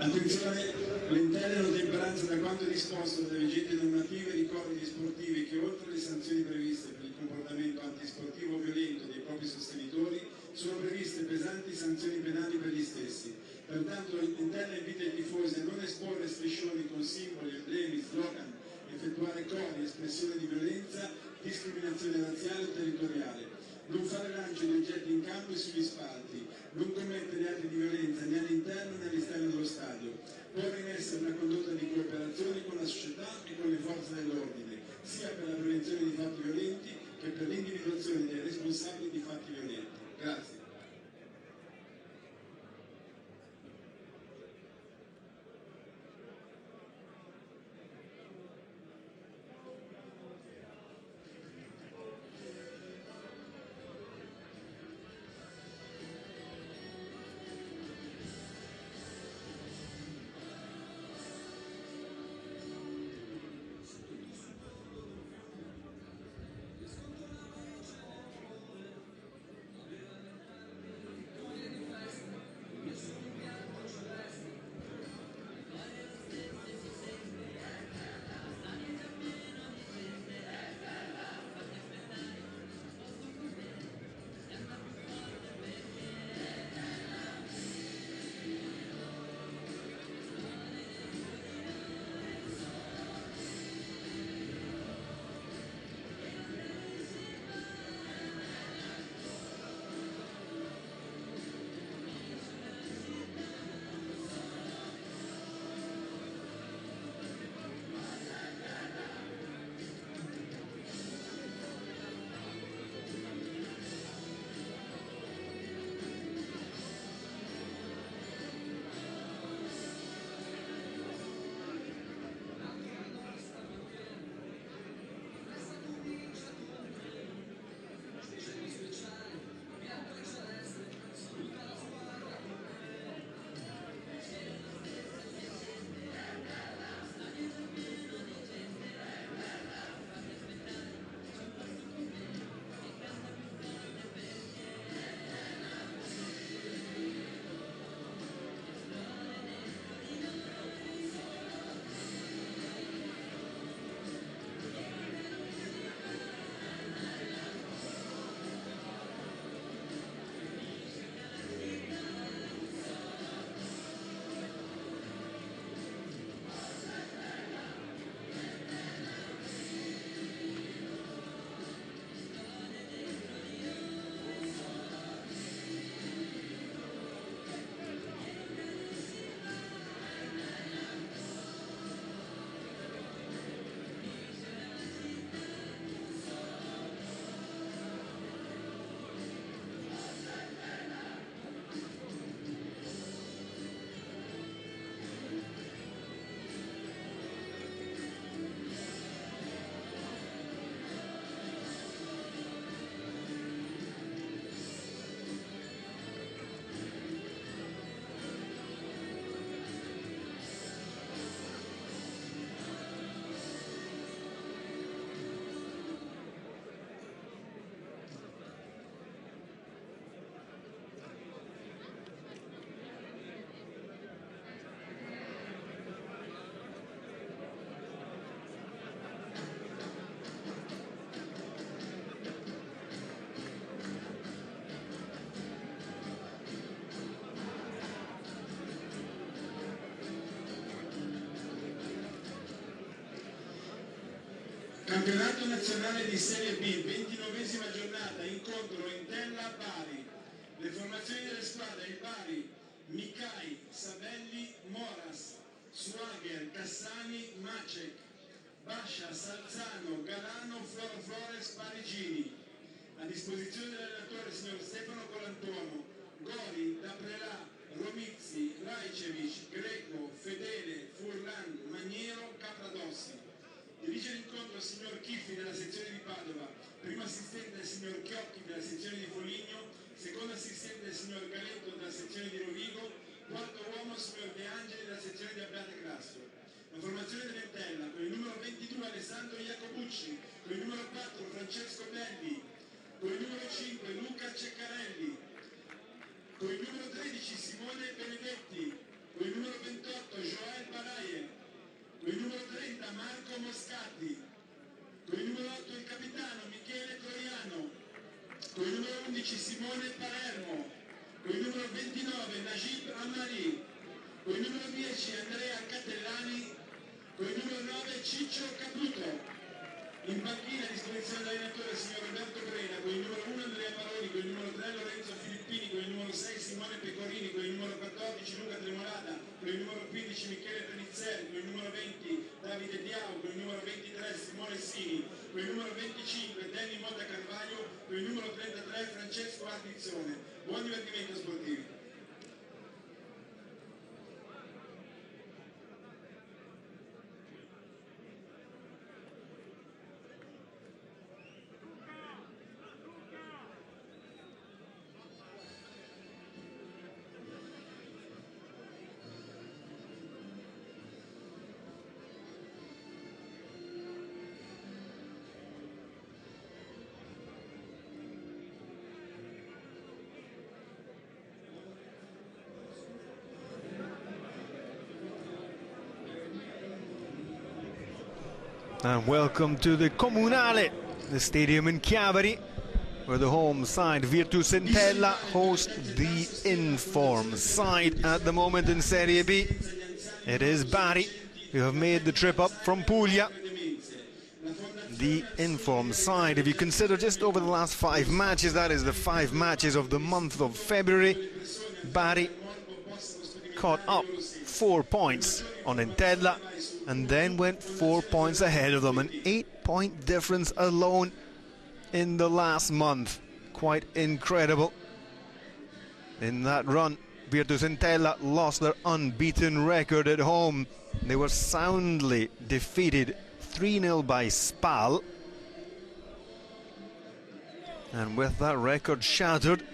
Attenzione, V.Entella in ottemperanza da quanto disposto dalle vigenti normative ricorda gli sportivi che oltre alle sanzioni previste per il comportamento antisportivo violento dei propri sostenitori sono previste pesanti sanzioni penali per gli stessi. Pertanto V.Entella invita i tifosi a non esporre striscioni con simboli, emblemi, slogan, effettuare cori, espressione di violenza, discriminazione razziale o territoriale, non fare lancio di oggetti in campo e sugli spalti, non commettere atti di violenza né all'interno né all'esterno dello stadio, porre in essere una condotta di cooperazione con la società e con le forze dell'ordine, sia per la prevenzione di fatti violenti che per l'individuazione dei responsabili di fatti violenti. Grazie. Campionato nazionale di Serie B, 29esima giornata, incontro V.Entella Bari. Le formazioni delle squadre: il Bari, Micai, Sabelli, Moras, Suagher, Cassani, Macek, Bascia, Salzano, Galano, Flores, Parigini. A disposizione dell'allenatore signor Stefano Colantuono, Gori, Daprelà, Romizzi, Rajcevic, Greco, Fedele, Furlan, Maniero, Capradossi. Dirige l'incontro il signor Chiffi della sezione di Padova, primo assistente del signor Chiocchi della sezione di Foligno, secondo assistente del signor Galetto della sezione di Rovigo, quarto uomo il signor De Angeli della sezione di Abbiate Grasso. La formazione dell'Entella con il numero 22 Alessandro Iacobucci, con il numero 4 Francesco Belli, con il numero 5 Luca Ceccarelli, con il numero 13 Simone Benedetti, con il numero 28 con il numero 30 Marco Moscati, con il numero 8 il capitano Michele Troiano, con il numero 11 Simone Palermo, con il numero 29 Najib Amari, con il numero 10 Andrea Catellani, con il numero 9 Ciccio Caputo. In panchina a disposizione dell'allenatore il signor Roberto Brena, con il numero 1 Andrea Maroni, con il numero 3 Lorenzo Filippini, con il numero 6 Simone Pecorini, con il numero 14 Luca Tremolada, con il numero 15 Michele Penizzeri, con il numero 20 Davide Diao, con il numero 23 Simone Sini, con il numero 25 Danny Motta Carvaglio, con il numero 33 Francesco Ardizzone. Buon divertimento sportivo. And welcome to the Comunale, the stadium in Chiavari, where the home side V.Entella host the inform side at the moment in Serie B. It is Bari, who have made the trip up from Puglia. The inform side, if you consider just over the last 5 matches, that is the 5 matches of the month of February, Bari caught up 4 points on Entella and then went 4 points ahead of them, an 8-point difference alone in the last month. Quite incredible. In that run, V.Entella lost their unbeaten record at home. They were soundly defeated 3-0 by Spal, and with that record shattered,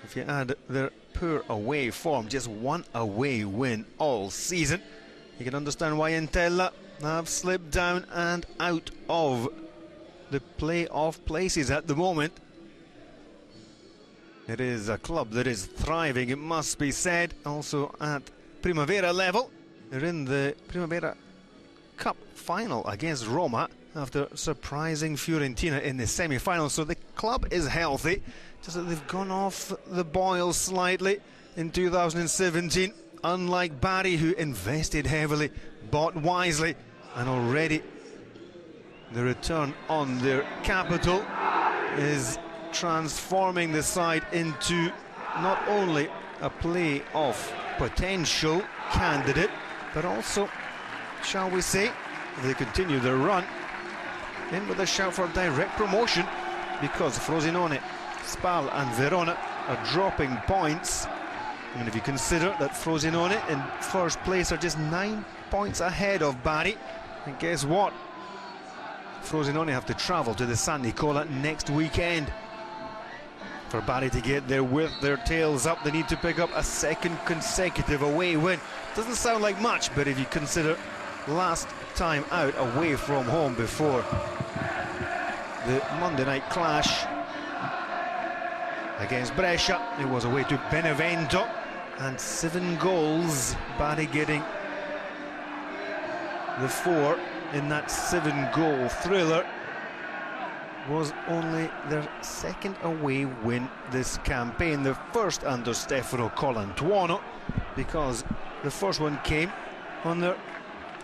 if you add their poor away form, just 1 away win all season, you can understand why Entella have slipped down and out of the playoff places at the moment. It is a club that is thriving, it must be said, also at Primavera level. They're in the Primavera Cup final against Roma after surprising Fiorentina in the semi-final, so the club is healthy, just that they've gone off the boil slightly in 2017. Unlike Bari, who invested heavily, bought wisely, and already the return on their capital is transforming the side into not only a playoff potential candidate, but also, shall we say, if they continue their run, in with a shout for direct promotion, because Frosinone, Spal and Verona are dropping points. And if you consider that Frosinone in first place are just 9 points ahead of Bari, and guess what? Frosinone have to travel to the San Nicola next weekend. For Bari to get there with their tails up, they need to pick up a second consecutive away win. Doesn't sound like much, but if you consider last time out away from home before the Monday night clash against Brescia, it was away to Benevento, and 7 goals, Bari getting the 4 in that 7-goal thriller, was only their second away win this campaign, the first under Stefano Colantuono, because the first one came on their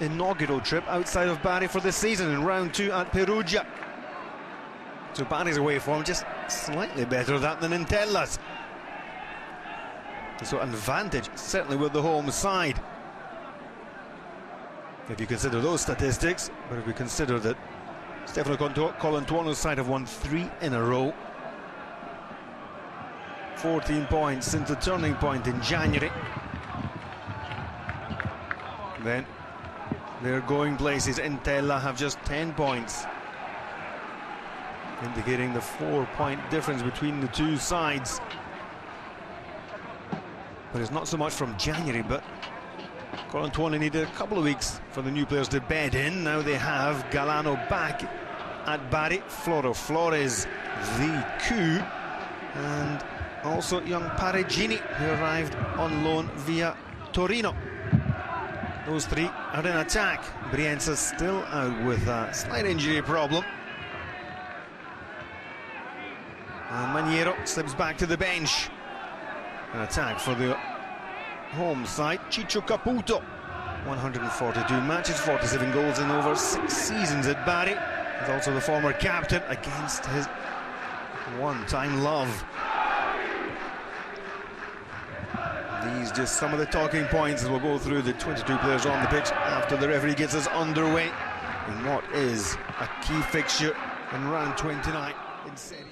inaugural trip outside of Bari for the season in round 2 at Perugia. So Bari's away form just slightly better than Entella's. So an advantage certainly with the home side, if you consider those statistics. But if we consider that Stefano Colantuono's side have won 3 in a row, 14 points since the turning point in January, then they're going places. Entella have just 10 points, indicating the 4-point difference between the two sides. But it's not so much from January, but Colantuono needed a couple of weeks for the new players to bed in. Now they have Galano back at Bari, Floro Flores the coup, and also young Paregini, who arrived on loan via Torino. Those three are in attack. Brienza still out with a slight injury problem. And Maniero slips back to the bench. An attack for the home side. Ciccio Caputo, 142 matches, 47 goals in over 6 seasons at Bari. He's also the former captain against his one-time love. These just some of the talking points as we'll go through the 22 players on the pitch after the referee gets us underway in what is a key fixture in round 29 in Serie.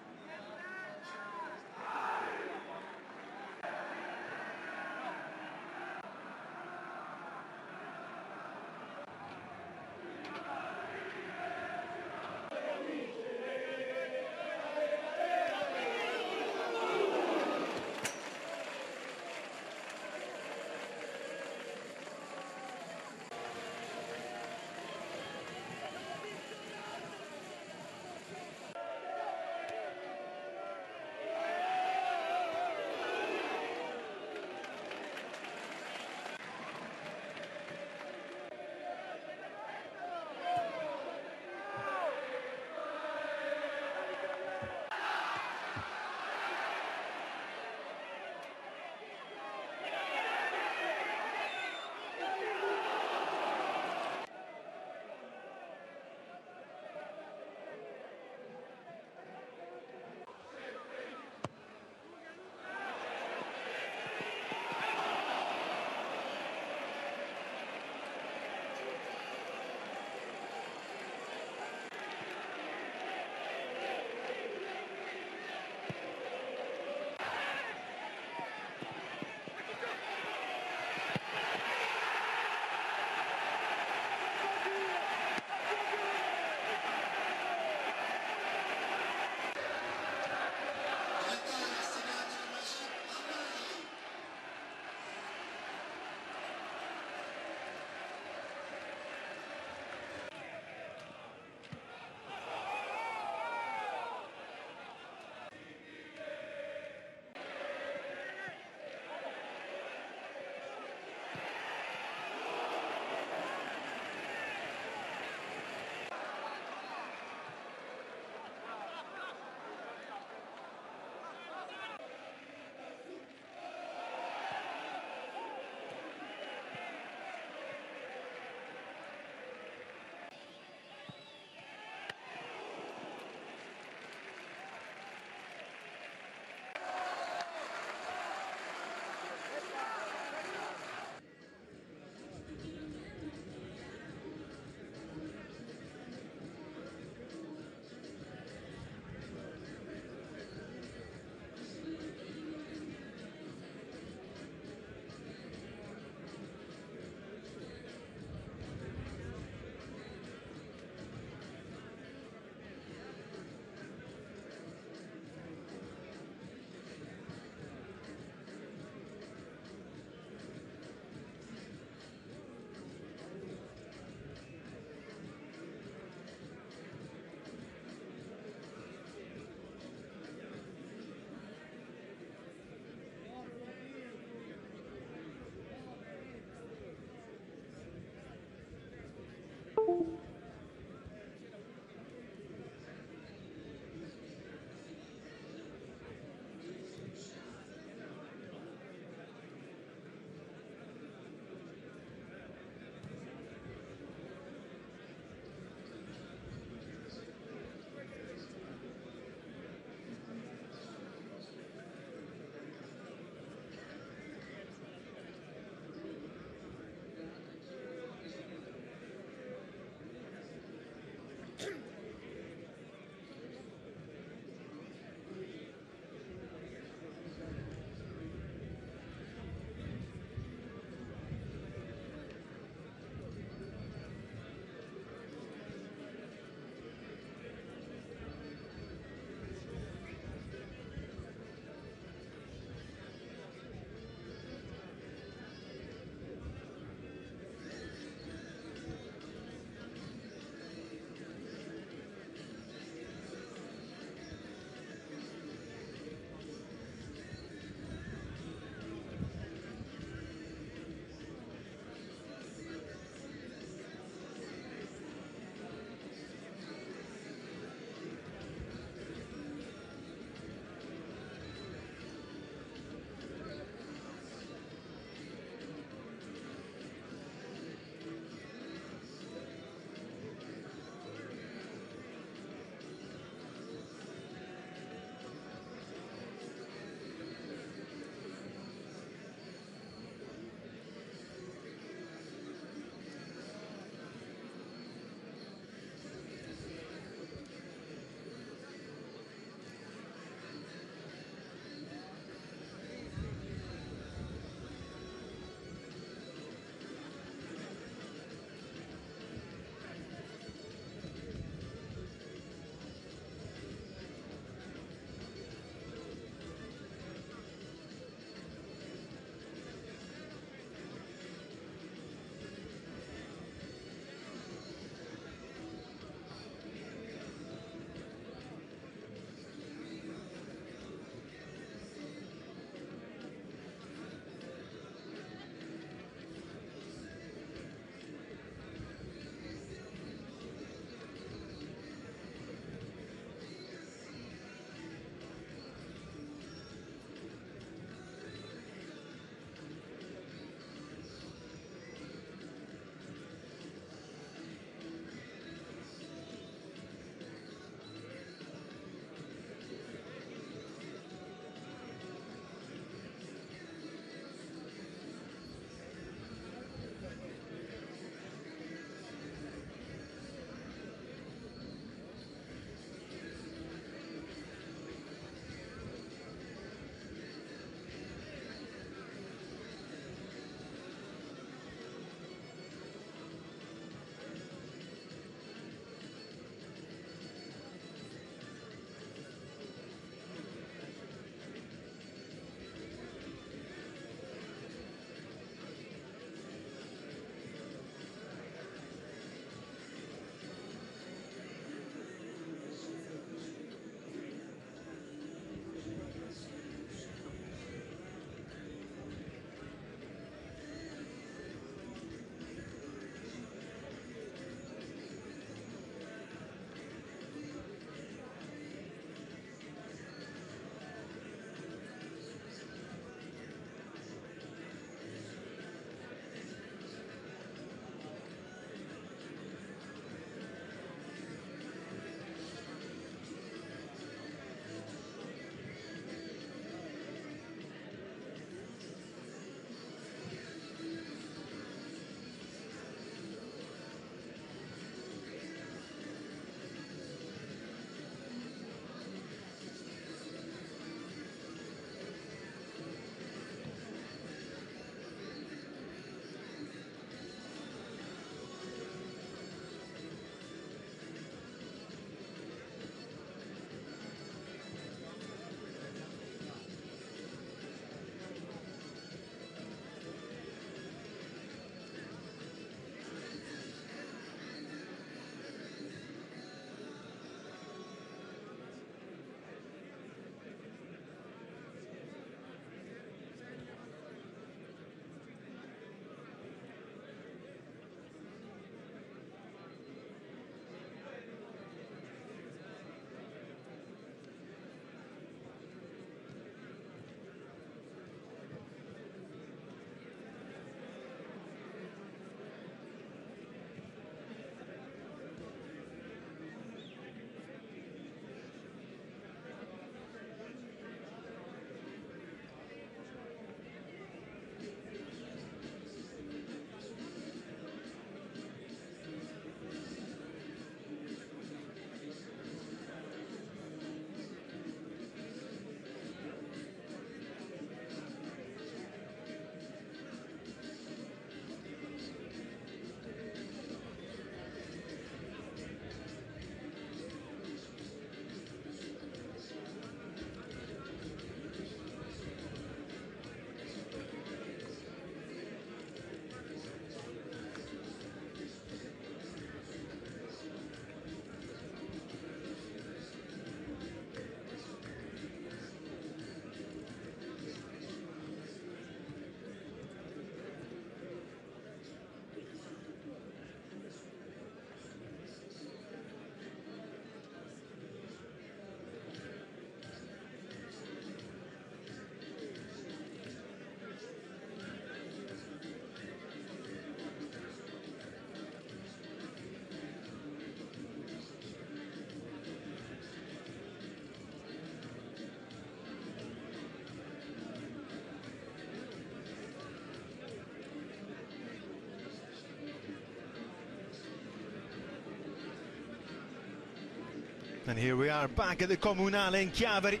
And here we are back at the Comunale in Chiavari,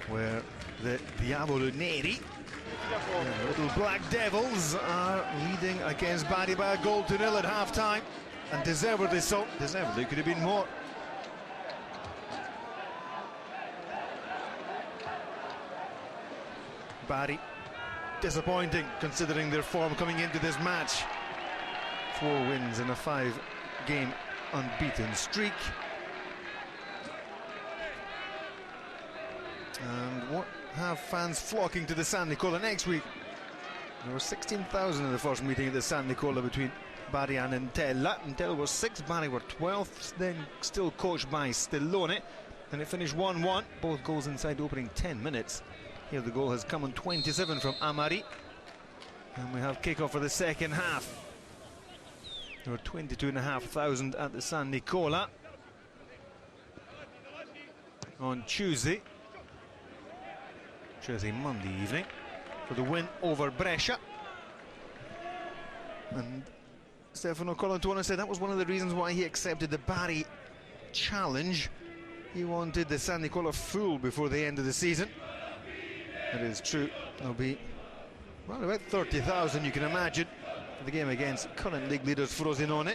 where the Diavolo Neri, the little Black Devils, are leading against Bari by a 1-0 at half-time, and deservedly so. Deservedly could have been more. Bari, disappointing considering their form coming into this match. 4 wins in a 5-game unbeaten streak. And what have fans flocking to the San Nicola next week? There were 16,000 in the first meeting at the San Nicola between Bari and V.Entella. V.Entella was 6th, Bari were 12th, then still coached by Stellone, and it finished 1-1, both goals inside the opening 10 minutes. Here the goal has come on 27 from Amari, and we have kickoff for the second half. There were 22,500 at the San Nicola on Tuesday Monday evening, for the win over Brescia. And Stefano Colantuono said that was one of the reasons why he accepted the Bari challenge. He wanted the San Nicola full before the end of the season. It is true, there'll be around about 30,000, you can imagine, for the game against current league leaders Frosinone.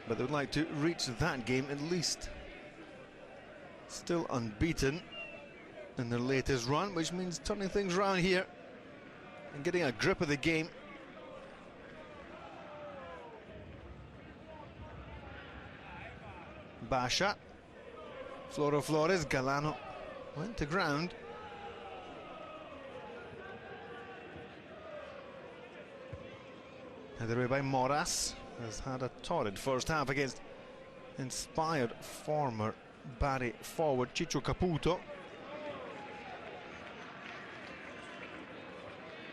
But they would like to reach that game at least. Still unbeaten in their latest run, which means turning things around here and getting a grip of the game. Basha, Floro Flores, Galano went to ground. Headed away by Moras, has had a torrid first half against inspired former Bari forward Ciccio Caputo.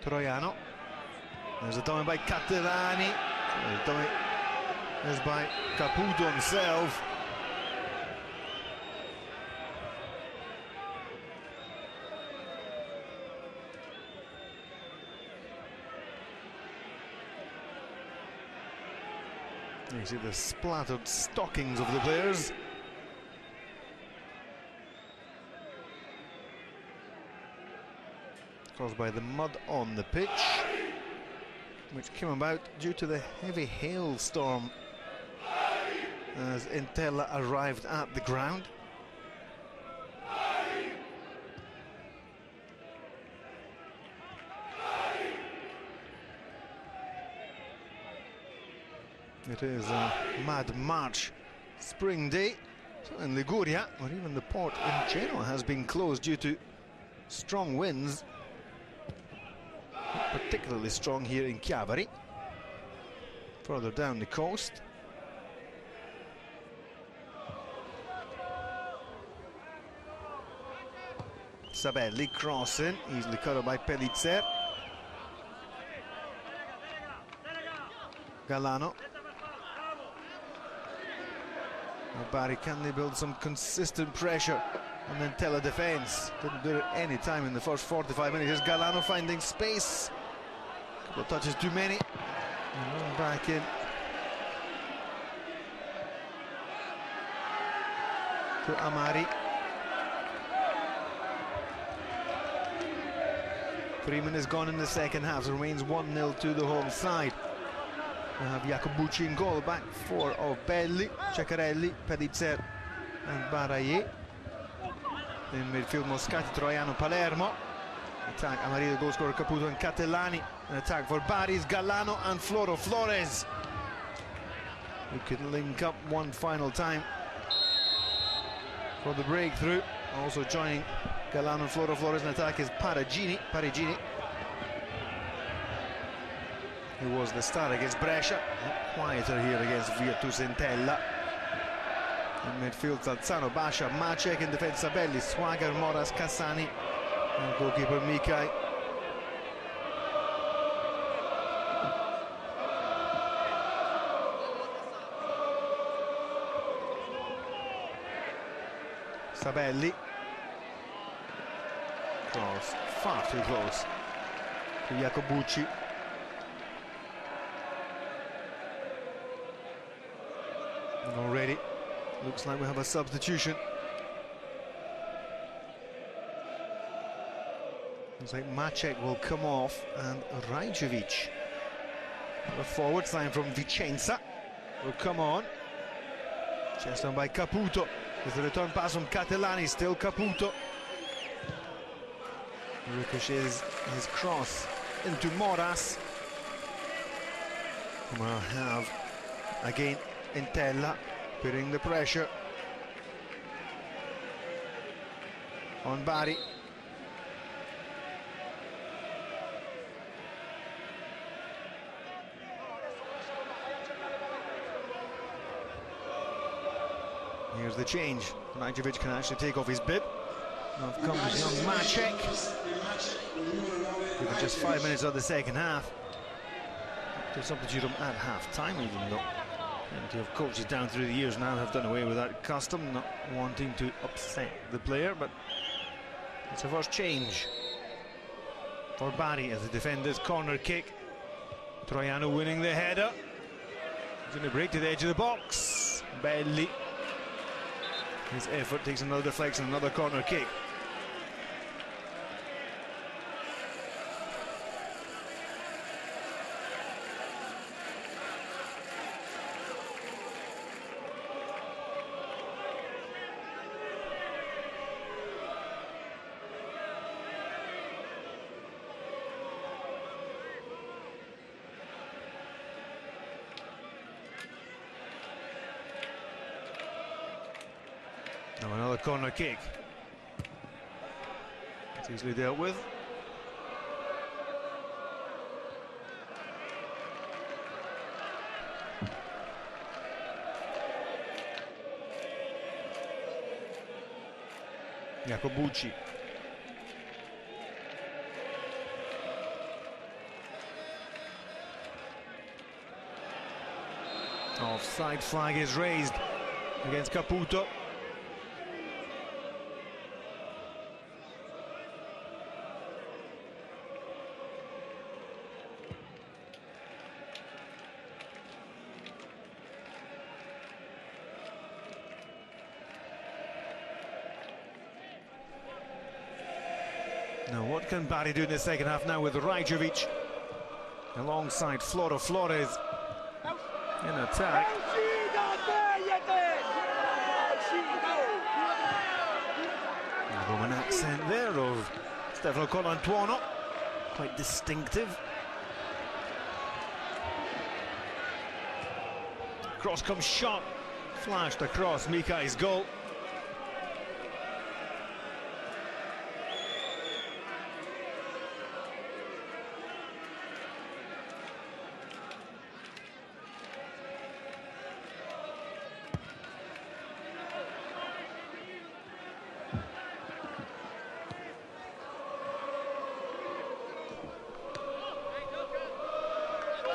Troiano. There's a dummy by Catellani. The dummy is by Caputo himself. You see the splattered stockings of the players. Caused by the mud on the pitch, which came about due to the heavy hailstorm as V.Entella arrived at the ground. It is a mad March spring day in Liguria, or even the port in Genoa has been closed due to strong winds. Not particularly strong here in Chiavari, further down the coast. Sabelli crossing, easily cut by Pellicer. Galano. Bari, can they build some consistent pressure on the V.Entella defence? Didn't do it any time in the first 45 minutes. Here's Galano finding space. A couple of touches too many. And run back in to Amari. Freeman is gone in the second half, so remains 1-0 to the home side. We have Jacobucci in goal, back four of Belli, Ceccarelli, Pellicer and Baraye. In midfield, Moscati, Troiano, Palermo. Attack, Amari, the goal scorer, Caputo and Catellani. An attack for Bari's Galano and Floro Flores, who can link up one final time for the breakthrough. Also joining Galano and Floro Flores in attack is Parigini, who was the star against Brescia. Quieter here against V.Entella. In midfield, Salzano, Basha, Macek. In defense, Sabelli, Swagger, Moras, Cassani, and goalkeeper Mikai. Sabelli. Close, far too close to Jacobucci. already looks like we have a substitution. Looks like Maciek will come off and Rajcevic, the forward line from V.Entella, will come on. Chest on by Caputo. With the return pass from Catalani, still Caputo. Ricochets his cross into Moras. We'll have again V.Entella putting the pressure on Bari. Here's the change. Rajcevic can actually take off his bib. Now comes young Maciek. Given just 5 minutes of the second half. To substitute him at half-time, even though plenty of coaches down through the years now have done away with that custom, not wanting to upset the player, but it's a first change for Bari as the defender's corner kick. Troiano winning the header. He's going to break to the edge of the box. Belli. His effort takes another deflection, another corner kick. Now another corner kick. It's easily dealt with. Jacobucci. Offside flag is raised against Caputo. Now what can Bari do in the second half now with Rajcevic alongside Flores in attack? A Roman accent there of Stefano Colantuono, quite distinctive. Cross comes shot, flashed across Mikai's goal.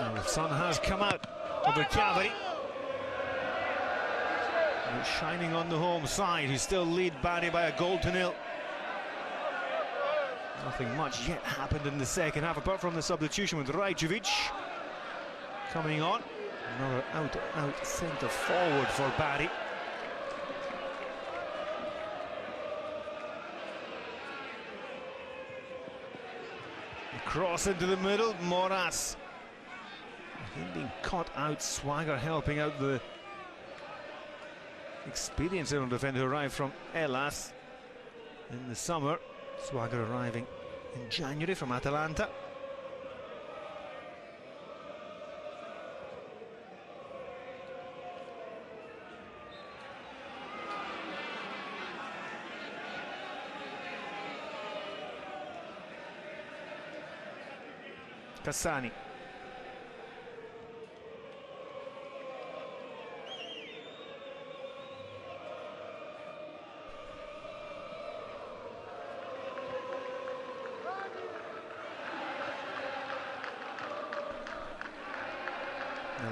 And the sun has come out of the Cavalry. It's shining on the home side, who still lead Bari by a goal to nil. Nothing much yet happened in the second half, apart from the substitution with Rajcevic coming on. Another out centre forward for Bari. Cross into the middle, Moras. Being caught out, Swagger helping out the experienced defender who arrived from Hellas in the summer. Swagger arriving in January from Atalanta. Cassani.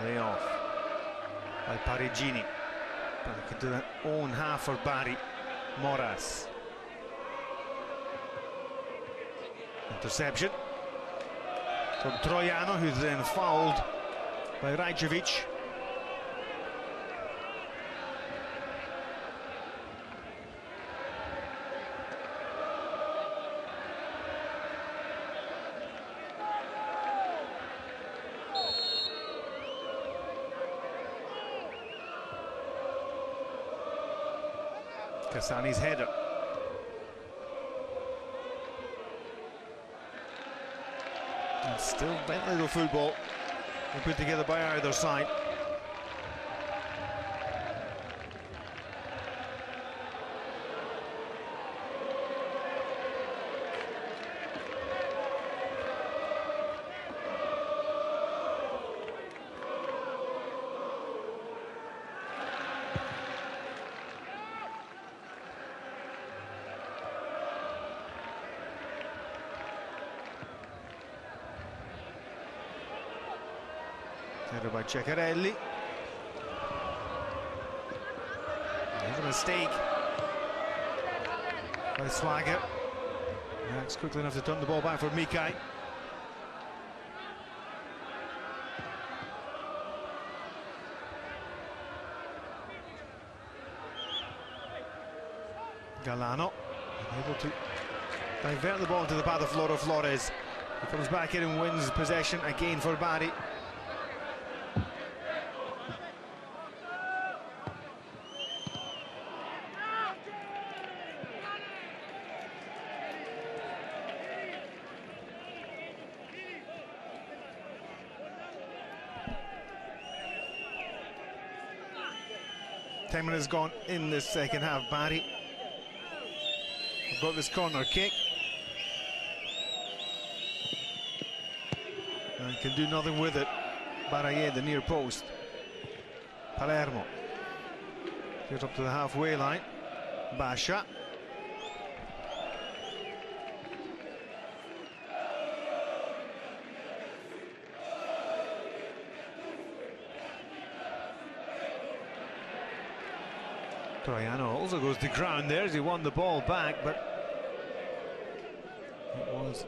Lay off by Parigini. Back into their own half for Bari. Moras. Interception from Troiano, who's then fouled by Rajcevic. Cassani's header. And still bent little football put together by either side. Header by Ceccarelli. There's a mistake by Swagger. That's quickly enough to turn the ball back for Mikai. Galano able to divert the ball into the path of Flores. He comes back in and wins possession again for Bari. Ten minutes gone in the second half. Bari got this corner kick and can do nothing with it. Baraye, the near post. Palermo gets up to the halfway line. Basha. Troiano also goes to ground there as he won the ball back, but it was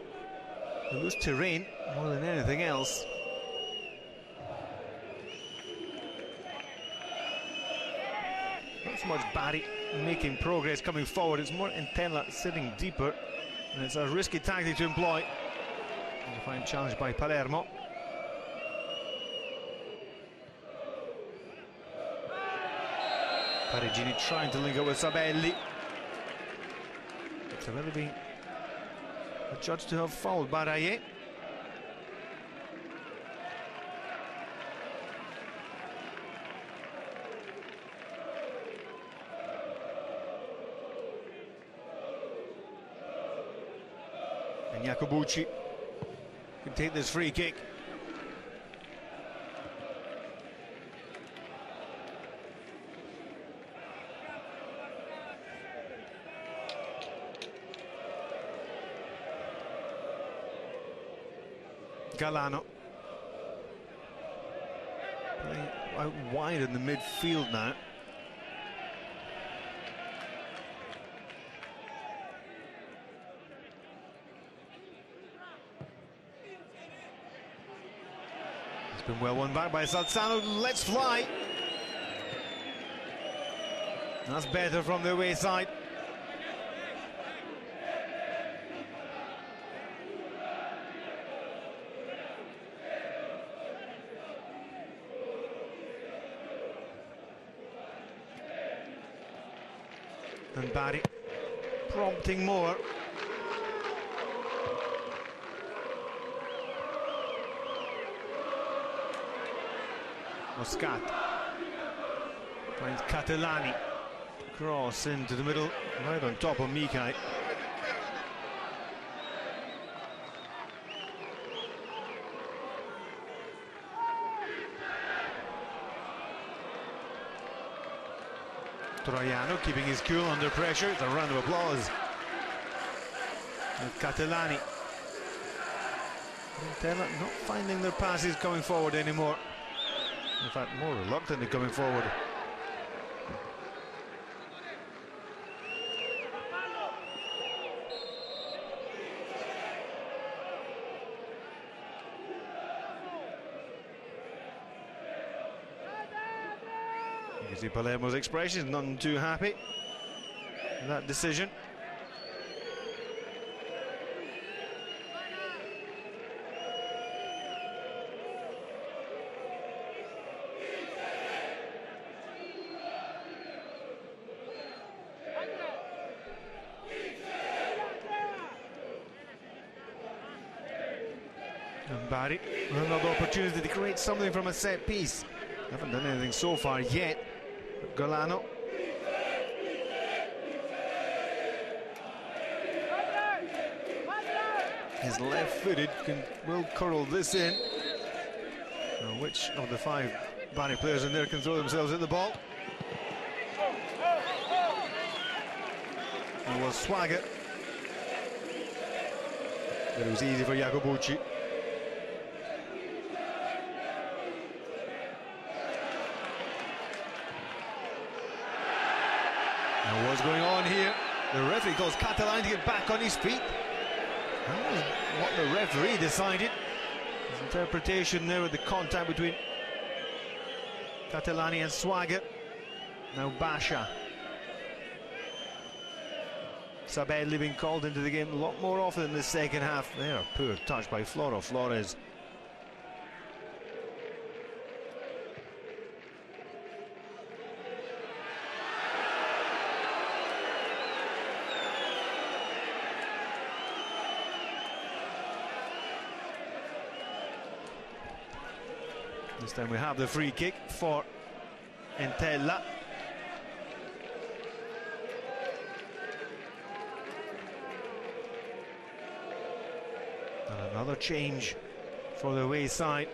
a loose terrain more than anything else. Not so much Bari making progress coming forward, it's more V.Entella sitting deeper, and it's a risky tactic to employ. And a fine challenge by Palermo. Parigini trying to link up with Sabelli. Sabelli being adjudged to have fouled Baraye. And Jacobucci can take this free kick. Galano playing out wide in the midfield now. It's been well won back by Salzano. Let's fly. That's better from the away side. And Bari prompting more. Moscat finds Catalani. Cross into the middle, right on top of Mikai. Troiano keeping his cool under pressure. It's a round of applause. And Catalani. V.Entella not finding their passes coming forward anymore. In fact, more reluctantly coming forward. You can see Palermo's expression, none too happy with that decision. Bari, another opportunity to create something from a set piece. Haven't done anything so far yet. But Golano. Is left-footed, will curl this in. Now, which of the 5 Bari players in there can throw themselves at the ball? It was Swagger. But it was easy for Jacobucci. Now, what's going on here? The referee calls Catalani to get back on his feet. That was what the referee decided. His interpretation there with the contact between Catalani and Swagger. Now Basha. Sabelli being called into the game a lot more often in the second half. There, a poor touch by Flores. This time we have the free kick for V.Entella. And another change for the away side.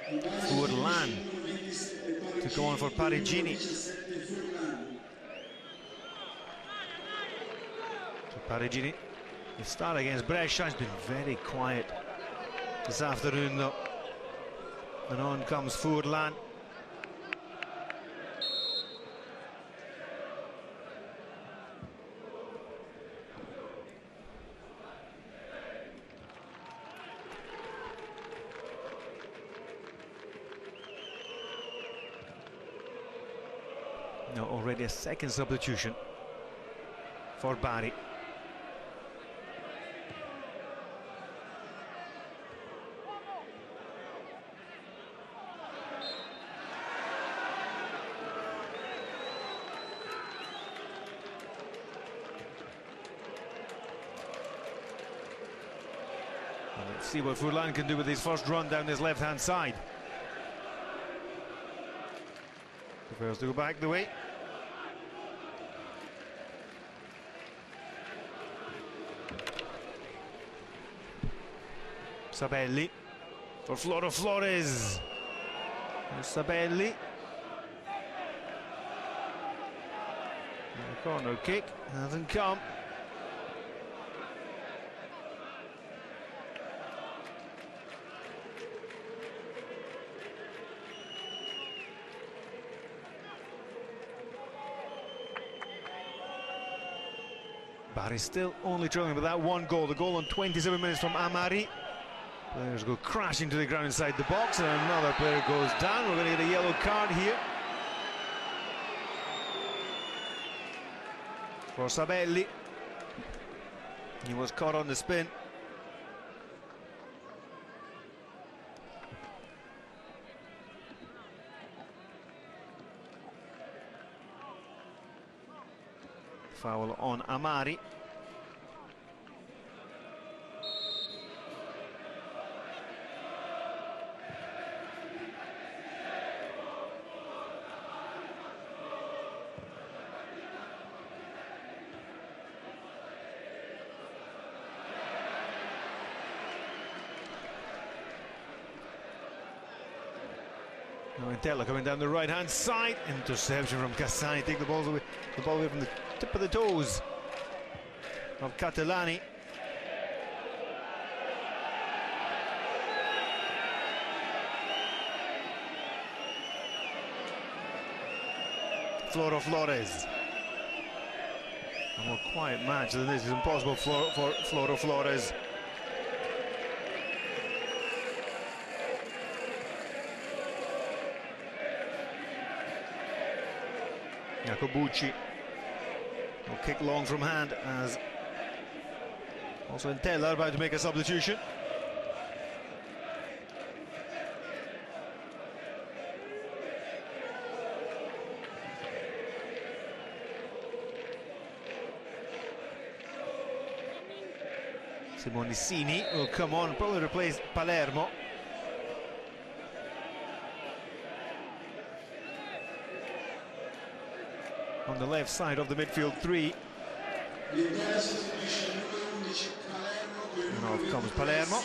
Furlan to go on for Parigini. So Parigini, the start against Brescia has been very quiet this afternoon though. And on comes Furlan. Now already a second substitution for Bari. Let's see what Furlan can do with his first run down his left-hand side. Prefers to go back the way. Sabelli for Flores. There's Sabelli. And a corner kick hasn't come. Bari still only trailing with that one goal. The goal on 27 minutes from Amari. Players go crashing to the ground inside the box, and another player goes down. We're going to get a yellow card here for Sabelli. He was caught on the spin. Foul on Amari. Now V.Entella coming down the right-hand side. Interception from Cassani. Take the ball away from the tip of the toes of Catalani. Flores. A more quiet match than this is impossible for Flores. Jacobucci will kick long from hand as also V.Entella about to make a substitution. Simonicini will come on, probably replace Palermo. On the left side of the midfield three. And off comes Palermo.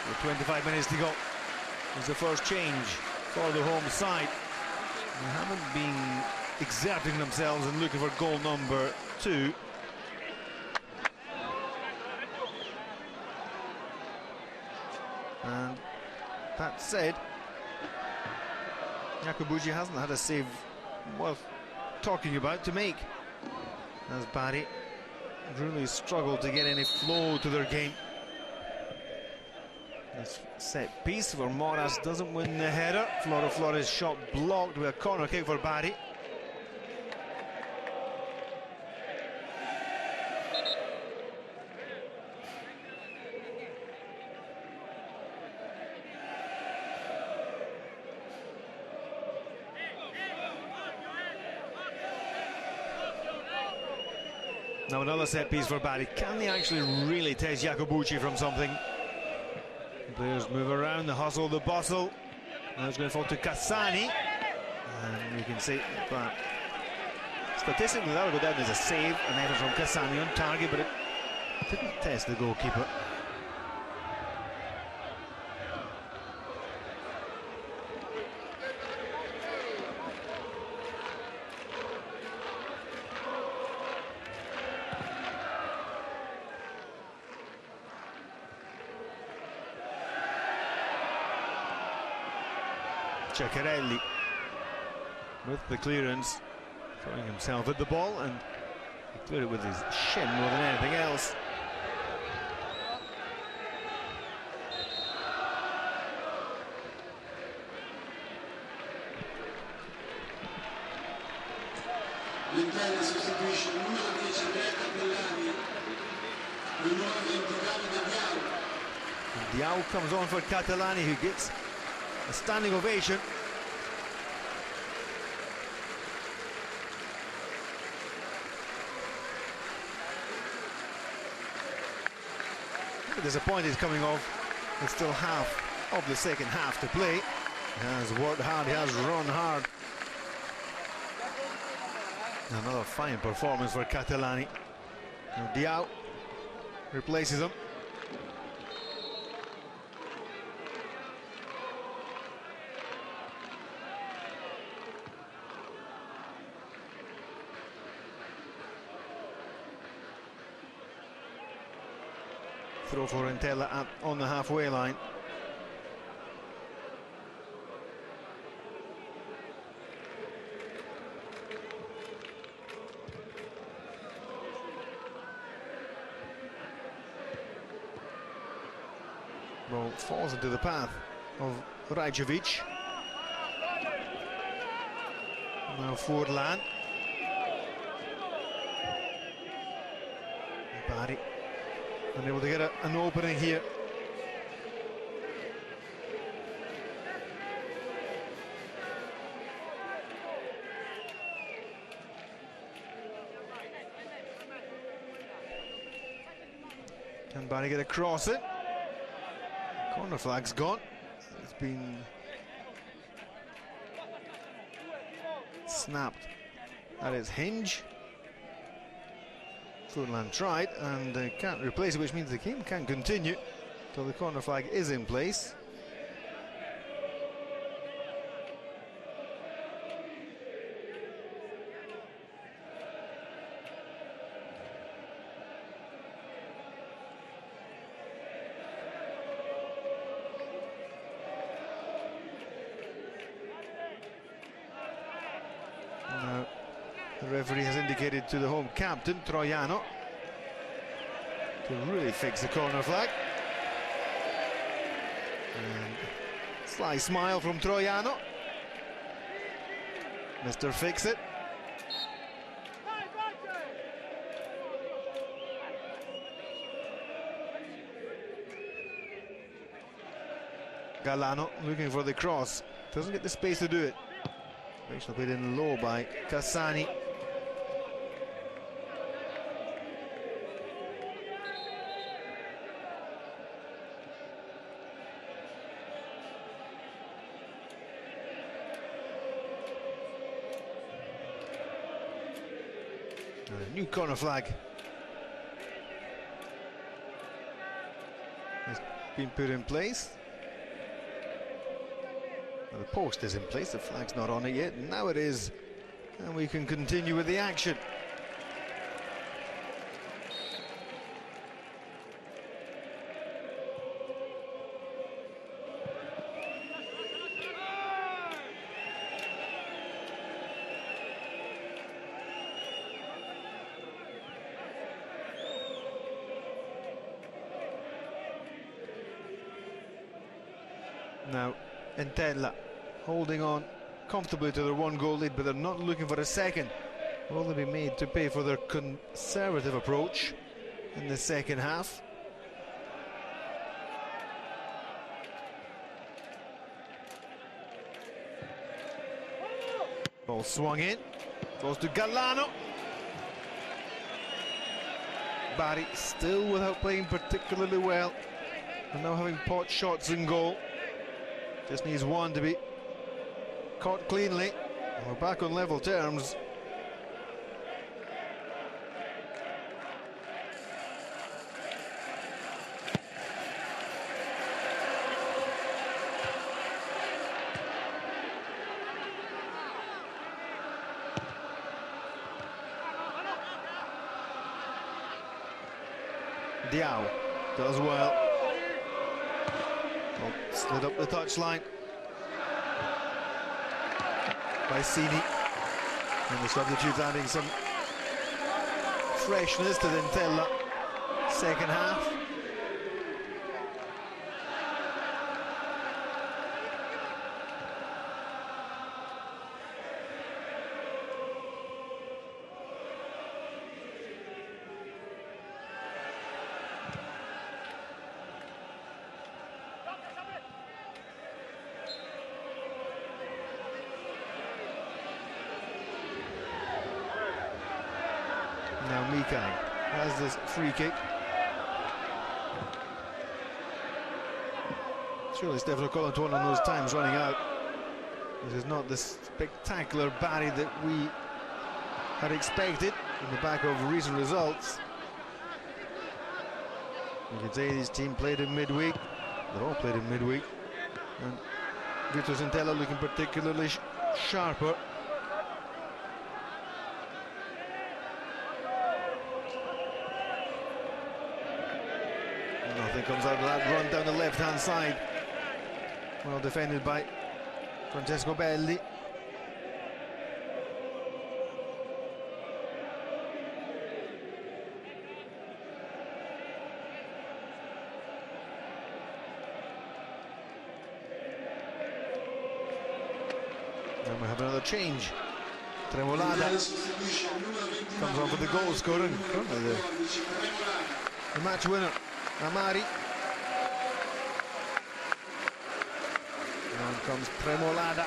With 25 minutes to go, is the first change for the home side. They haven't been exerting themselves and looking for goal number 2. And that said, Jacobucci hasn't had a save worth talking about to make, as Bari really struggled to get any flow to their game. This set piece for Moras doesn't win the header. Flores shot blocked with a corner kick for Bari. Now another set piece for Bari. Can they actually really test Jacobucci from something? Players move around, the hustle, the bustle. Now it's going to fall to Cassani. And you can see that statistically that'll go down as a save, an effort from Cassani on target, but it didn't test the goalkeeper. Ceccarelli with the clearance, throwing himself at the ball, and he cleared it with his shin more than anything else. V.Entella sostituisce il numero 10 Andrea Cappellani, il numero 20 Davide Diao. Diao comes on for Catalani, who gets a standing ovation. Disappointed coming off. There's still half of the second half to play. He has worked hard, he has run hard. Another fine performance for Catalani. Now Diao replaces him. Throw for V.Entella on the halfway line. Ball falls into the path of Rajcevic. Now Furlan. Bari unable to get an opening here. Can Bari get across it? Corner flag's gone. It's been snapped at its hinge. Furlan tried and can't replace it, which means the game can't continue until the corner flag is in place. Now, the referee has indicated to the home captain, Troiano, to really fix the corner flag. And sly smile from Troiano. Mr. Fix-It. Galano looking for the cross. Doesn't get the space to do it. Actually played in low by Cassani. A new corner flag has been put in place. Well, the post is in place, the flag's not on it yet. Now it is, and we can continue with the action. Now V.Entella holding on comfortably to their one-goal lead, but they're not looking for a second. Will they be made to pay for their conservative approach in the second half? Ball swung in, goes to Galano. Bari still without playing particularly well, and now having pot shots in goal. Just needs one to be caught cleanly. We're back on level terms. Diao does well. Slid up the touchline by Sini, and the substitute adding some freshness to the V.Entella second half. Now Mikai has this free kick. Surely Stefano Colantone on those times running out. This is not the spectacular Bari that we had expected in the back of recent results. You can say this team played in midweek. They're all played in midweek. And V.Entella looking particularly sharper. Nothing comes out of that run down the left-hand side. Well defended by Francesco Belli. And we have another change. Tremolada comes on for the goal scorer. Currently the match winner, Amari. And on comes Tremolada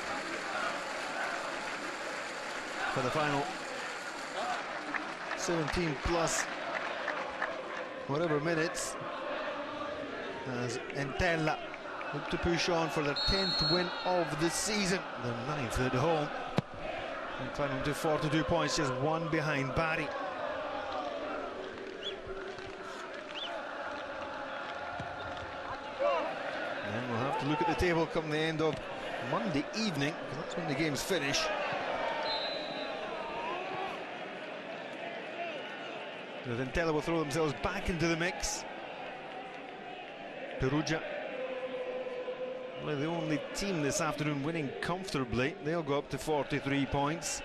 for the final 17 plus whatever minutes, as V.Entella look to push on for their 10th win of the season, their 9th at home, and climbing to 42 points, just one behind Bari. And we'll have to look at the table come the end of Monday evening, because that's when the games finish. V.Entella will throw themselves back into the mix. Perugia, well, the only team this afternoon winning comfortably. They'll go up to 43 points.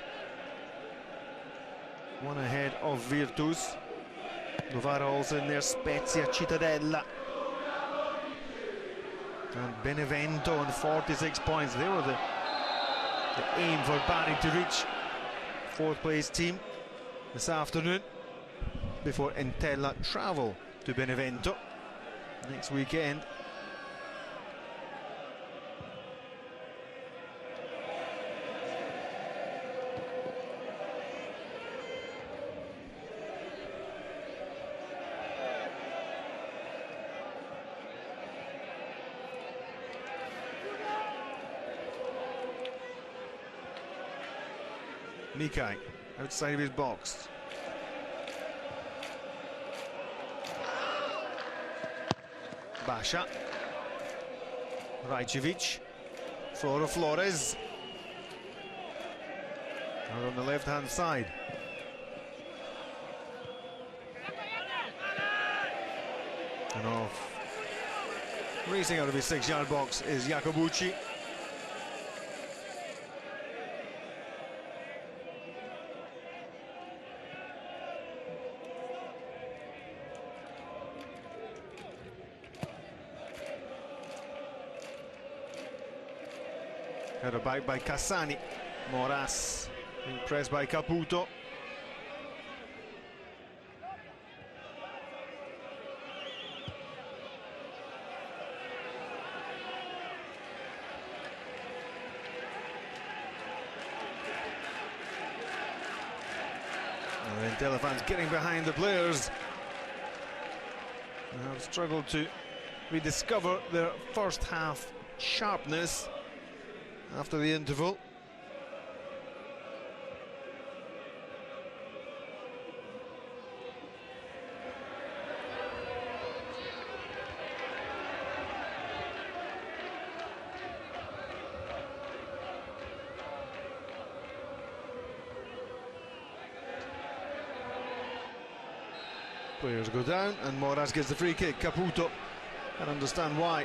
One ahead of Virtus. Novara also in there, Spezia, Cittadella. And Benevento on 46 points. They were the aim for Bari to reach fourth place team this afternoon before V.Entella travel to Benevento next weekend. Mikai, outside of his box. Basha. Rajcevic. Flores. Out on the left-hand side. And off. Racing out of his 6-yard box is Jacobucci. Header back by Cassani. Moras being pressed by Caputo. V.Entella fans getting behind the players and have struggled to rediscover their first half sharpness after the interval. Players go down and Moras gets the free kick. Caputo, can't understand why.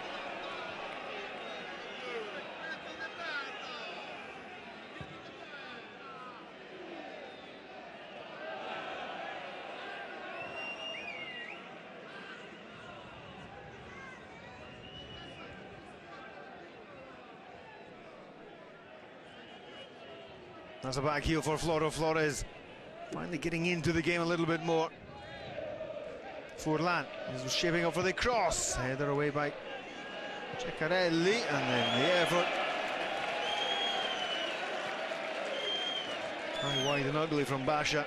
That's a back heel for Flores. Finally getting into the game a little bit more. Furlan is shaping up for the cross. Header away by Ceccarelli, and then the effort. High, wide and ugly from Basha.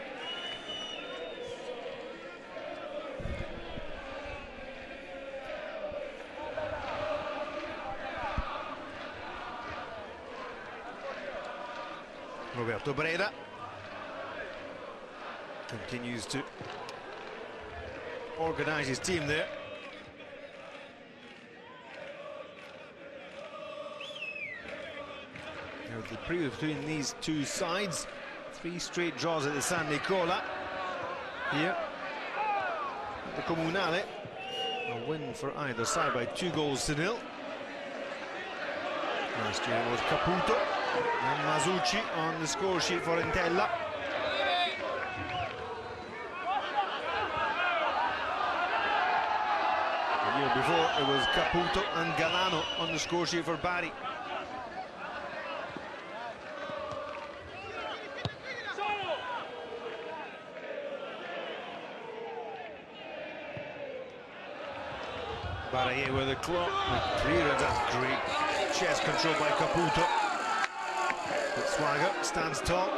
Roberto Breda continues to organise his team there. Now the preview between these two sides, 3 straight draws at the San Nicola. Here at the Comunale, a win for either side by 2-0. Last year it was Caputo and Masucci on the score sheet for V.Entella. The year before it was Caputo and Galano on the score sheet for Bari. Bari with the clock, with clearance, that's great chest control by Caputo. But Swagger stands tall.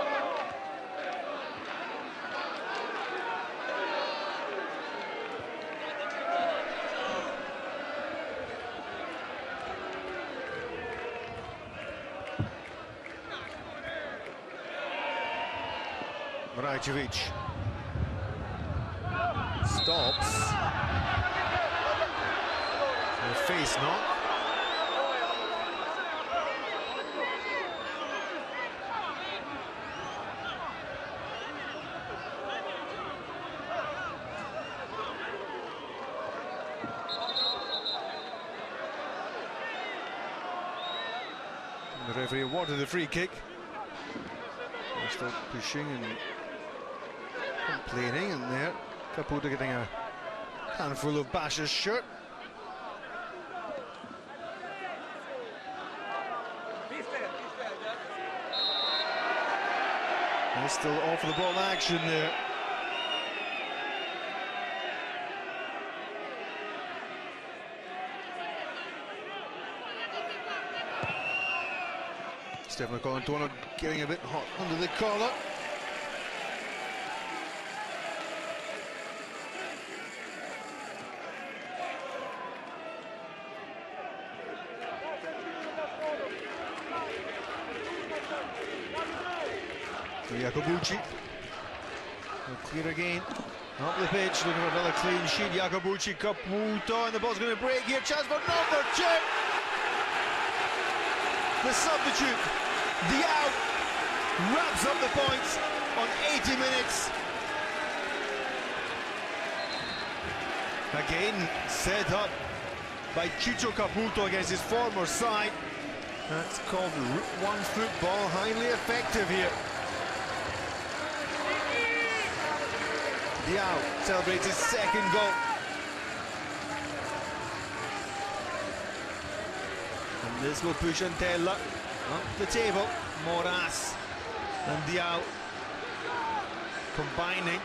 Rajcevic stops. A face knock. The referee awarded the free kick. They're still pushing and complaining, and there Caputo getting a handful of Basha's shirt. They're still off the ball action there. Stefano Colantuono getting a bit hot under the collar. Jacobucci. Clear again. Up the pitch, looking for another clean sheet. Jacobucci, Caputo, and the ball's going to break here. Chance for number 2. The substitute, Diao, wraps up the points on 80 minutes. Again, set up by Chicho Caputo against his former side. That's called one football, highly effective here. Diao celebrates his second goal. And this will push V.Entella up the table. Moras and Diao combining.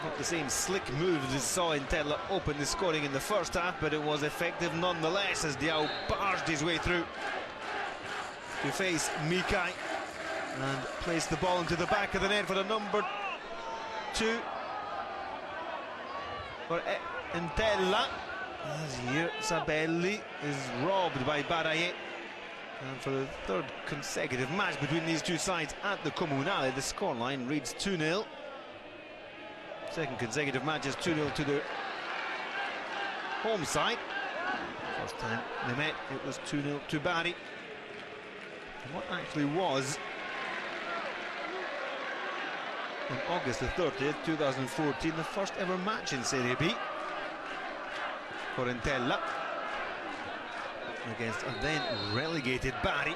Not the same slick moves as saw V.Entella open the scoring in the first half, but it was effective nonetheless as Diao barged his way through to face Mikai and placed the ball into the back of the net for the number 2 for V.Entella. As here, Sabelli is robbed by Bari. And for the third consecutive match between these two sides at the Comunale, the scoreline reads 2-0. Second consecutive match is 2-0 to the home side. First time they met, it was 2-0 to Bari. And what actually was on August the 30th, 2014, the first ever match in Serie B for V.Entella against a then relegated Bari.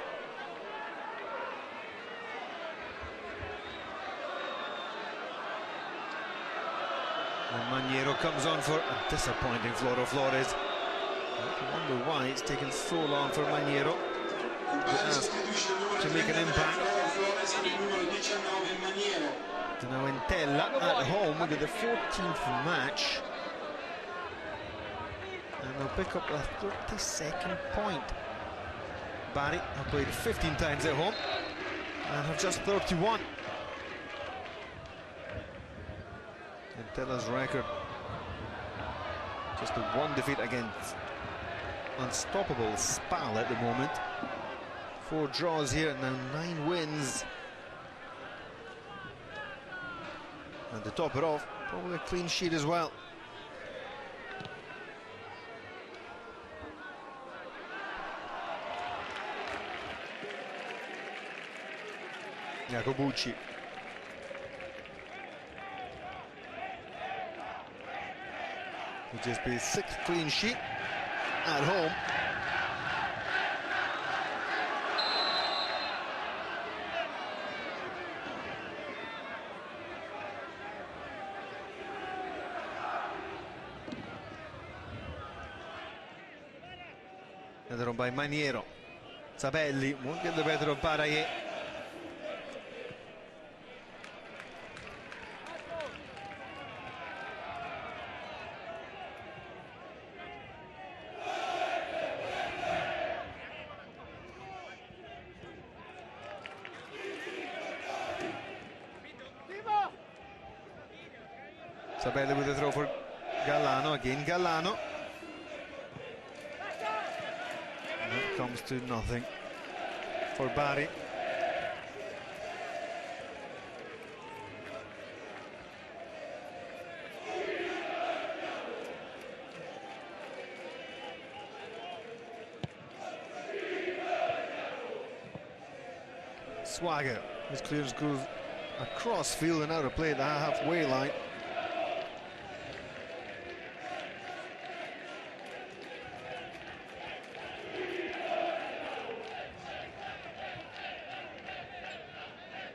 And Maniero comes on for a disappointing Floro Flores. I wonder why it's taken so long for Maniero to make an impact. And now V.Entella at home with the 14th match. And they'll pick up a 32nd point. Bari have played 15 times at home and have just 31. V.Entella's record, just a 1 defeat against unstoppable Spal at the moment. 4 draws here and now 9 wins. And to top it off, probably a clean sheet as well. Jacobucci. Will just be his 6th clean sheet at home. Another one by Maniero. Sabelli won't get the better of Bari. Sabelli with a throw for Gallano, again Gallano. And that comes to nothing for Bari. Swagger, his clearance goes across field and out of play at the halfway line.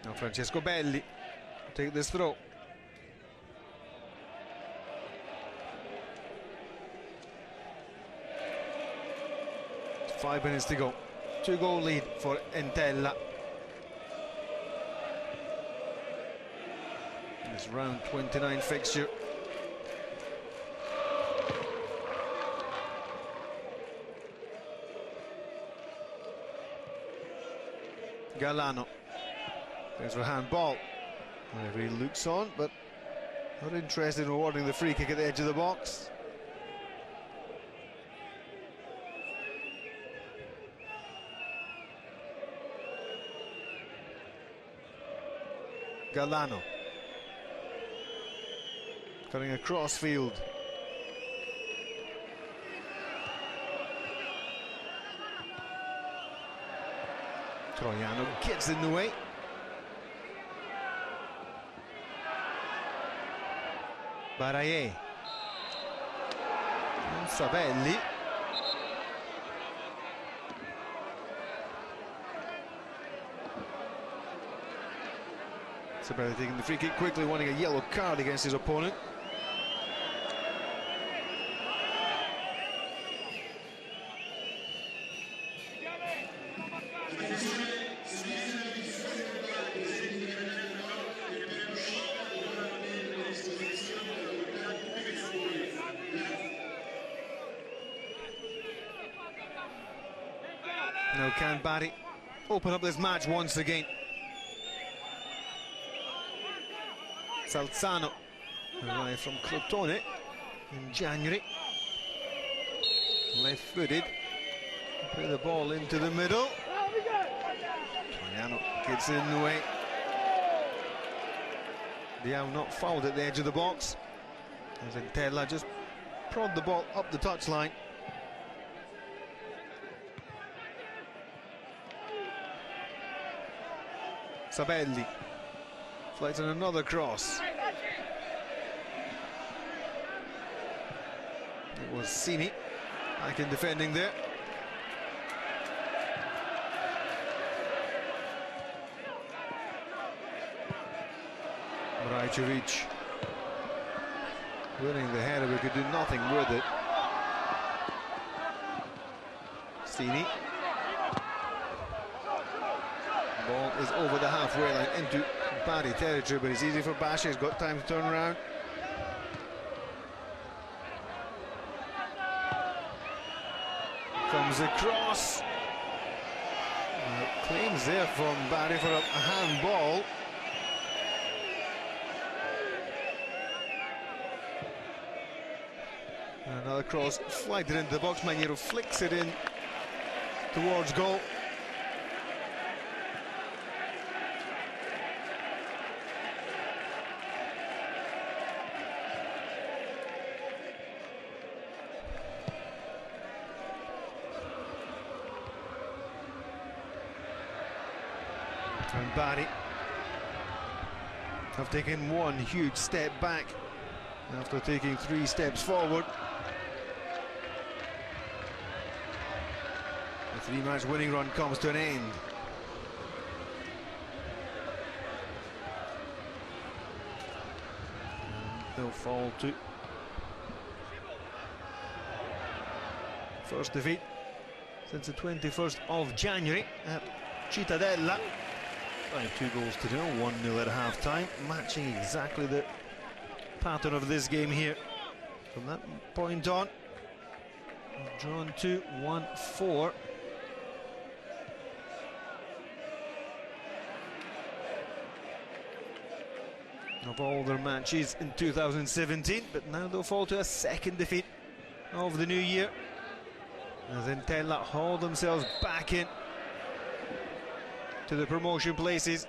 Now Francesco Belli will take this throw. It's 5 minutes to go. 2-goal lead for V.Entella. This round 29 fixture. Gallano. There's a handball. Referee looks on, but not interested in awarding the free kick at the edge of the box. Galano. Cutting across field. Troiano gets in the way. Baraye. And Sabelli. Sabelli taking the free kick quickly, wanting a yellow card against his opponent. Now can Bari open up this match once again? Salzano arrived from Crotone in January. Left-footed. Play the ball into the middle. Troiano gets in the way. Diao not fouled at the edge of the box. As V.Entella just prod the ball up the touchline. Sabelli flights on another cross. It was Sini back in defending there. Rajcevic winning the header, but could do nothing with it. Sini. Ball is over the halfway line into Bari territory, but it's easy for Basha. He's got time to turn around. Comes across. Claims there from Bari for a handball. Another cross flighted into the box. Maniero flicks it in towards goal. And Bari have taken one huge step back after taking 3 steps forward. The 3-match winning run comes to an end. And they'll fall to first defeat since the 21st of January at Cittadella. By 2 goals to 0, 1-0 at half-time, matching exactly the pattern of this game here. From that point on, drawn to 1-4. Of all their matches in 2017, but now they'll fall to a second defeat of the new year. As V.Entella haul themselves back in to the promotion places.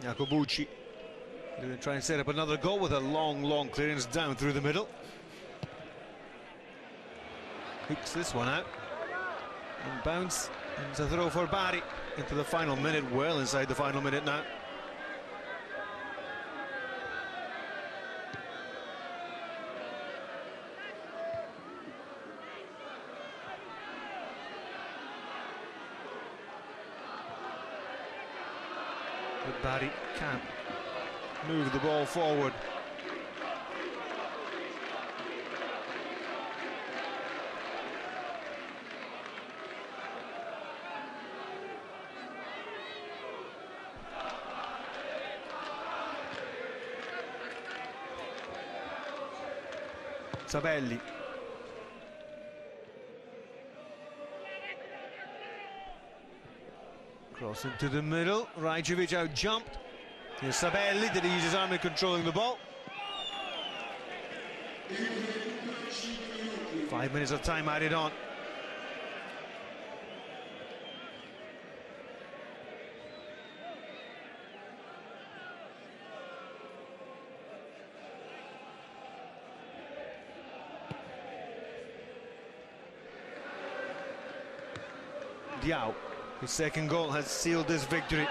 Jacobucci going to try and set up another goal with a long clearance down through the middle. Hooks this one out. And bounce, and it's a throw for Bari into the final minute, well inside the final minute now. But Bari can't move the ball forward. Sabelli. Cross into the middle. Rajovic out jumped. Here's Sabelli. Did he use his arm in controlling the ball? 5 minutes of time added on. Diao, his second goal has sealed this victory.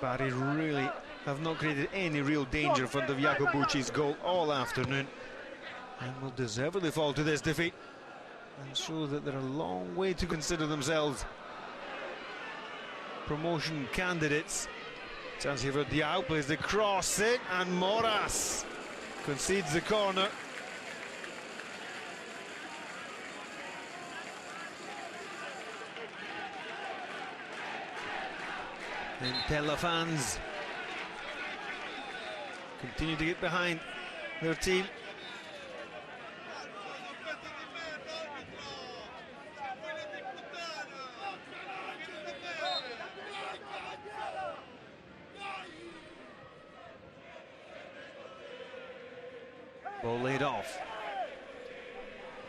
Bari really have not created any real danger in front of Jacobucci's goal all afternoon, and will deservedly fall to this defeat and show that they're a long way to consider themselves promotion candidates. Chance here for Diao, plays the cross in, and Moras concedes the corner. V.Entella fans continue to get behind their team. Ball laid off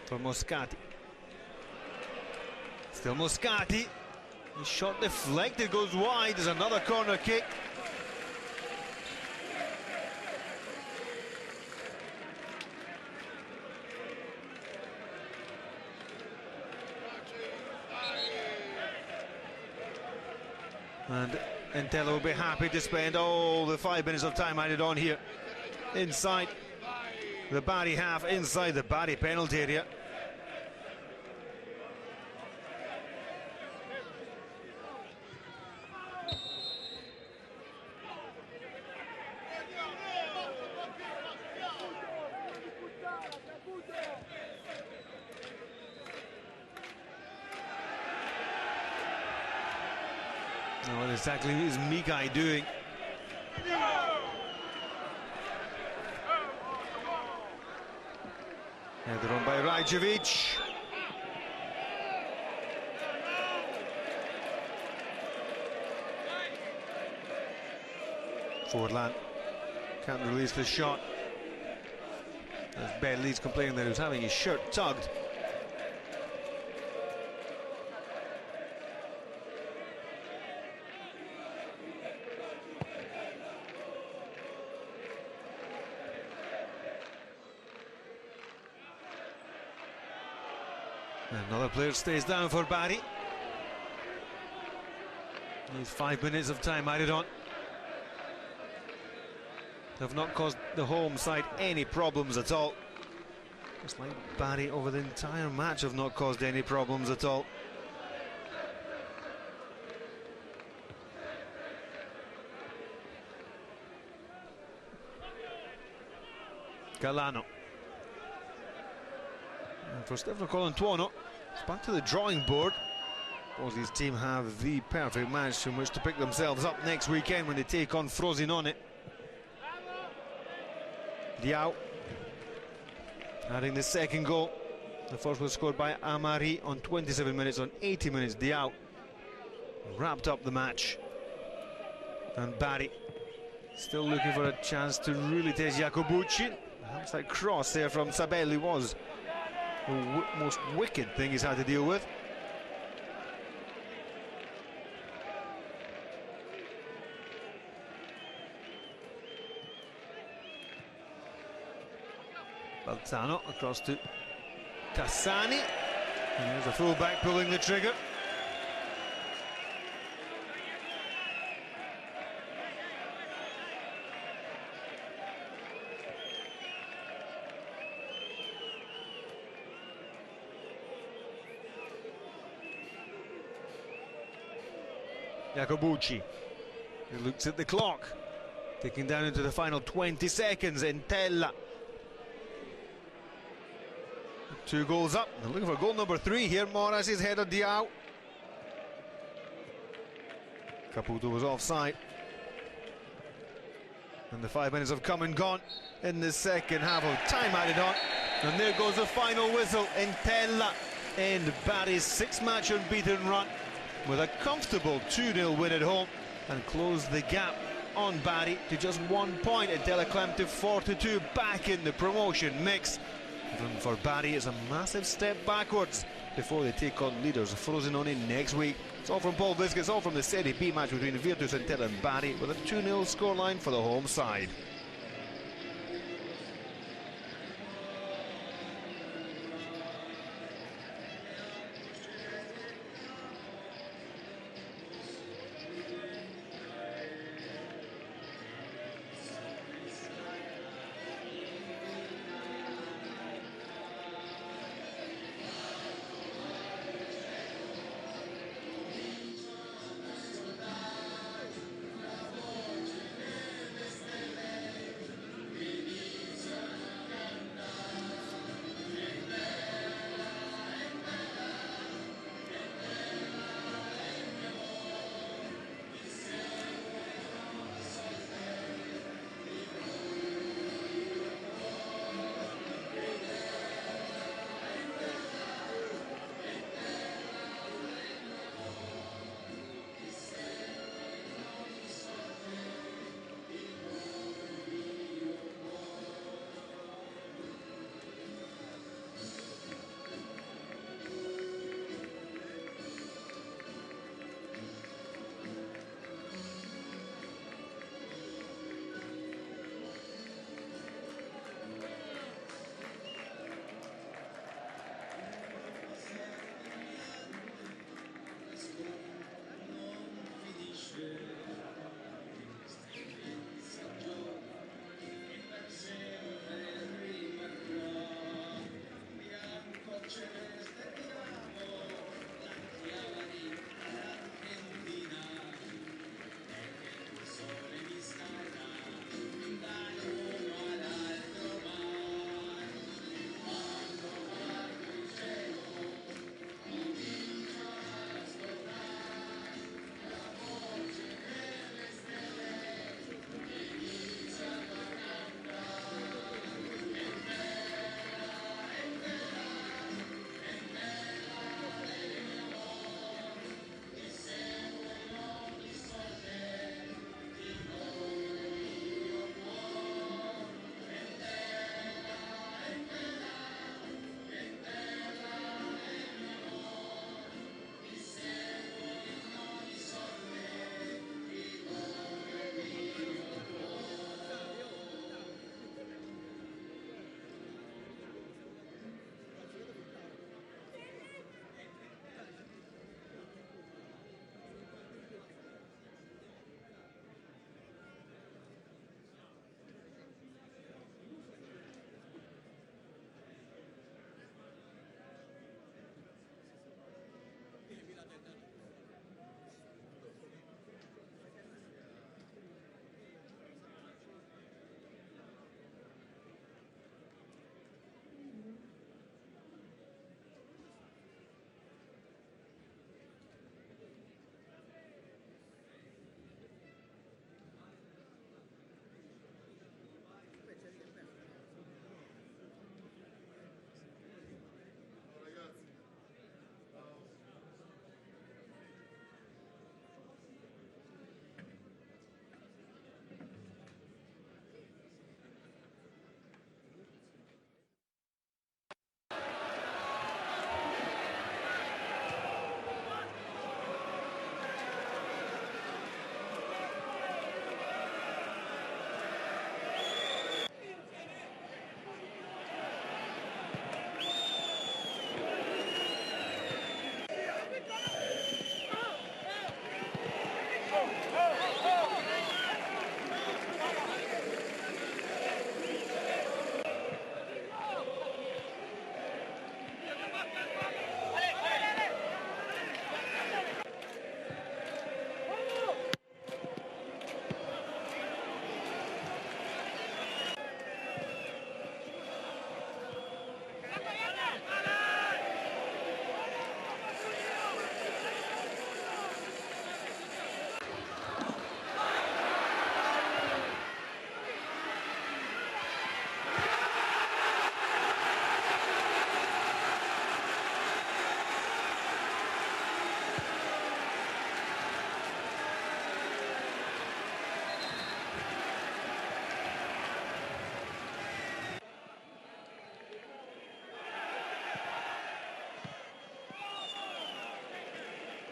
for Moscati. Still Moscati. His shot deflected, goes wide. There's another corner kick. And V.Entella will be happy to spend all the 5 minutes of time added on here inside the Bari half, inside the Bari penalty area. Now, what exactly is Mikai doing? Headed on by Rajovic. Forlan can't release the shot. As Bentley's complaining that he was having his shirt tugged. Another player stays down for Bari. Needs 5 minutes of time added on. Have not caused the home side any problems at all. Just like Bari over the entire match have not caused any problems at all. Galano. And for Stefano Colantuono, it's back to the drawing board. Suppose his team have the perfect match from which to pick themselves up next weekend when they take on Frosinone. Diao adding the second goal. The first was scored by Amari on 27 minutes. On 80 minutes, Diao wrapped up the match. And Bari still looking for a chance to really test Jacobucci. Perhaps that cross there from Sabelli was the most wicked thing he's had to deal with. Balzano across to Cassani. And there's a full-back pulling the trigger. Jacobucci, he looks at the clock, ticking down into the final 20 seconds. V.Entella, 2 goals up. They're looking for goal number 3 here. Moras' header, Diao. Caputo was offside. And the 5 minutes have come and gone in the second half. Of time added on. And there goes the final whistle. V.Entella end Bari's 6-match unbeaten run with a comfortable 2-0 win at home and close the gap on Bari to just 1 point. V.Entella climbed to 42, back in the promotion mix. Even for Bari, it's a massive step backwards before they take on leaders Frosinone next week. It's all from Paul Biscuit, it's all from the Serie B match between Virtus Entella and Bari, with a 2-0 scoreline for the home side.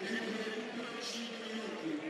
tempo di recupero 5 minuti.